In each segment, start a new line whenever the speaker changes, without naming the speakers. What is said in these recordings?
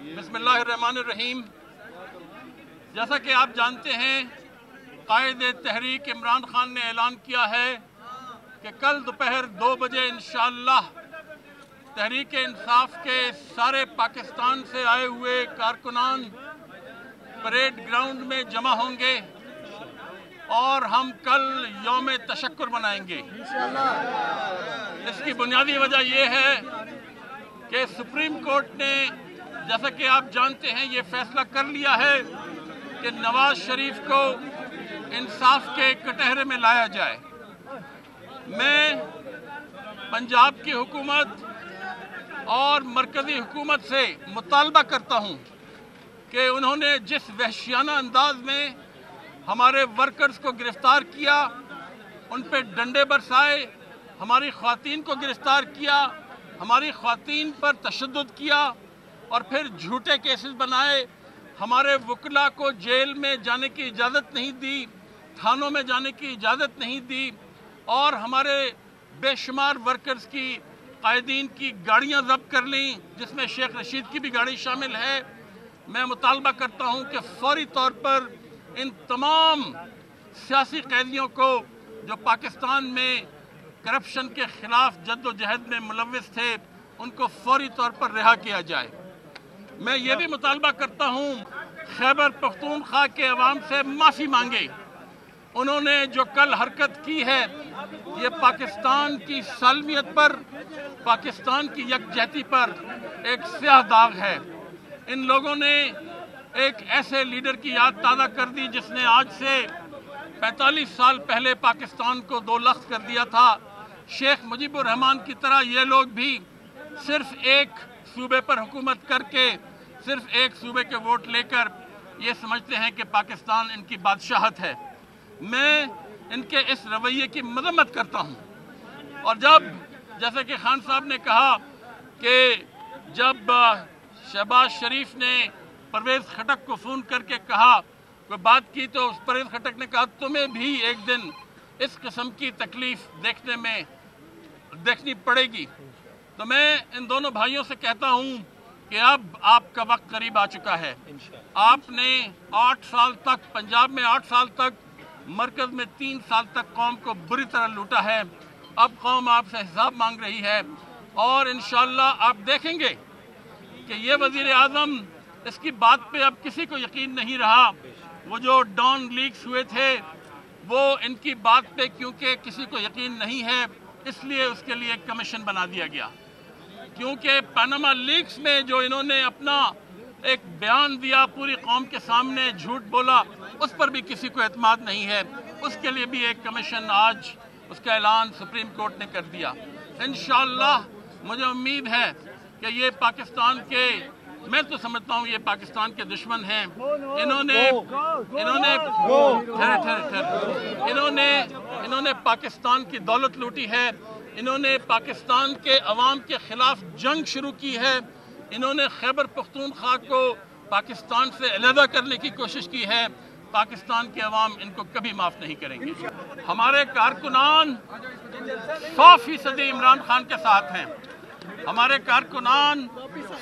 बिस्मिल्लाहिर्रहमानिर्रहीम। जैसा कि आप जानते हैं, कायदे तहरीक इमरान खान ने ऐलान किया है कि कल दोपहर 2 बजे इंशाअल्लाह तहरीक इंसाफ के सारे पाकिस्तान से आए हुए कारकुनान परेड ग्राउंड में जमा होंगे और हम कल यौम तशक्कुर मनाएंगे। इसकी बुनियादी वजह यह है कि सुप्रीम कोर्ट ने, जैसा कि आप जानते हैं, ये फैसला कर लिया है कि नवाज शरीफ को इंसाफ के कटहरे में लाया जाए। मैं पंजाब की हुकूमत और मरकज़ी हुकूमत से मुतालबा करता हूँ कि उन्होंने जिस वहशियाना अंदाज में हमारे वर्कर्स को गिरफ्तार किया, उन पे डंडे बरसाए, हमारी ख़वातीन को गिरफ्तार किया, हमारी ख़वातीन पर तशद्दुद किया और फिर झूठे केसेस बनाए, हमारे वकला को जेल में जाने की इजाज़त नहीं दी, थानों में जाने की इजाज़त नहीं दी और हमारे बेशुमार वर्कर्स की, कायदीन की गाड़ियाँ ज़ब्त कर लीं, जिसमें शेख रशीद की भी गाड़ी शामिल है। मैं मुतालबा करता हूँ कि फौरी तौर पर इन तमाम सियासी कैदियों को जो पाकिस्तान में करप्शन के ख़िलाफ़ जद्दोजहद में मुलव्विस थे, उनको फौरी तौर पर रिहा किया जाए। मैं ये भी मुतालबा करता हूँ खैबर पख्तूनख्वा के अवाम से माफ़ी मांगे। उन्होंने जो कल हरकत की है, ये पाकिस्तान की सालमियत पर, पाकिस्तान की यकजहती पर एक स्याह दाग है। इन लोगों ने एक ऐसे लीडर की याद ताज़ा कर दी जिसने आज से 45 साल पहले पाकिस्तान को दो लख्त कर दिया था। शेख मुजीबुर रहमान की तरह ये लोग भी सिर्फ एक सूबे पर हुकूमत करके, सिर्फ एक सूबे के वोट लेकर ये समझते हैं कि पाकिस्तान इनकी बादशाहत है। मैं इनके इस रवैये की मजम्मत करता हूँ। और जब, जैसे कि खान साहब ने कहा कि जब शहबाज शरीफ ने परवेज़ खटक को फ़ोन करके कहा, कोई बात की, तो परवेज़ खटक ने कहा तुम्हें भी एक दिन इस किस्म की तकलीफ़ देखनी पड़ेगी। तो मैं इन दोनों भाइयों से कहता हूँ कि अब आपका वक्त करीब आ चुका है। आपने 8 साल तक, पंजाब में 8 साल तक, मरकज़ में 3 साल तक कौम को बुरी तरह लूटा है। अब कौम आपसे हिसाब मांग रही है और इंशाअल्लाह आप देखेंगे कि ये वज़ीर आज़म, इसकी बात पे अब किसी को यकीन नहीं रहा। वो जो डॉन लीक्स हुए थे, वो इनकी बात पे क्योंकि किसी को यकीन नहीं है, इसलिए उसके लिए एक कमीशन बना दिया गया। क्योंकि पनामा लीक्स में जो इन्होंने अपना एक बयान दिया, पूरी कौम के सामने झूठ बोला, उस पर भी किसी को एतमाद नहीं है। उसके लिए भी एक कमीशन, आज उसका ऐलान सुप्रीम कोर्ट ने कर दिया। इंशाअल्लाह मुझे उम्मीद है कि ये पाकिस्तान के, मैं तो समझता हूँ ये पाकिस्तान के दुश्मन हैं। इन्होंने पाकिस्तान की दौलत लूटी है, इन्होंने पाकिस्तान के अवाम के ख़िलाफ़ जंग शुरू की है, इन्होंने खैबर पख्तूनख्वा को पाकिस्तान से अलहदा करने की कोशिश की है। पाकिस्तान के अवाम इनको कभी माफ़ नहीं करेंगे। हमारे कारकुनान 100% इमरान खान के साथ हैं। हमारे कारकुनान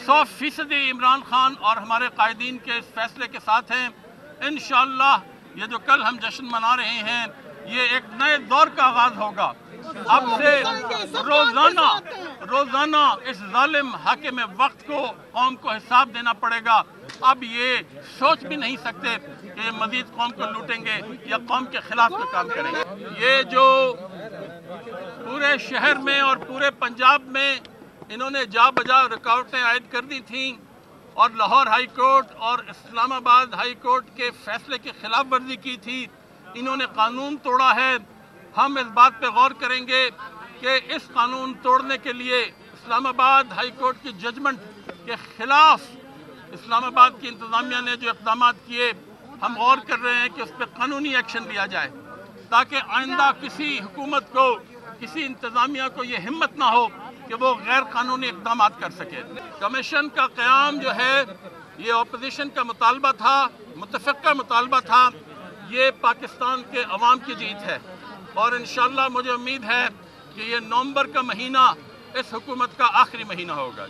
100% इमरान खान और हमारे कायदीन के इस फैसले के साथ हैं। इंशाअल्लाह ये जो कल हम जश्न मना रहे हैं, ये एक नए दौर का आगाज़ होगा। अब से रोज़ाना इस जालिम हाकिम वक्त को, कौम को हिसाब देना पड़ेगा। अब ये सोच भी नहीं सकते कि ये मज़ीद कौम को लूटेंगे या कौम के ख़िलाफ़ कोई काम करेंगे। ये जो पूरे शहर में और पूरे पंजाब में इन्होंने जा बजा रुकावटें आयद कर दी थीं और लाहौर हाई कोर्ट और इस्लामाबाद हाई कोर्ट के फैसले की खिलाफ वर्जी की थी, इन्होंने कानून तोड़ा है। हम इस बात पे गौर करेंगे कि इस कानून तोड़ने के लिए इस्लामाबाद हाई कोर्ट की जजमेंट के खिलाफ इस्लामाबाद की इंतज़ामिया ने जो इक़दाम किए, हम गौर कर रहे हैं कि उस पर कानूनी एक्शन लिया जाए, ताकि आइंदा किसी हुकूमत को, किसी इंतज़ामिया को ये हिम्मत ना हो कि वो गैर कानूनी इक़दाम कर सके। कमीशन का क़याम जो है, ये अपोजिशन का मुतालबा था, मुतफ़िक़ा मुतालबा था। ये पाकिस्तान के अवाम की जीत है और इंशाअल्लाह मुझे उम्मीद है कि ये नवंबर का महीना इस हुकूमत का आखिरी महीना होगा।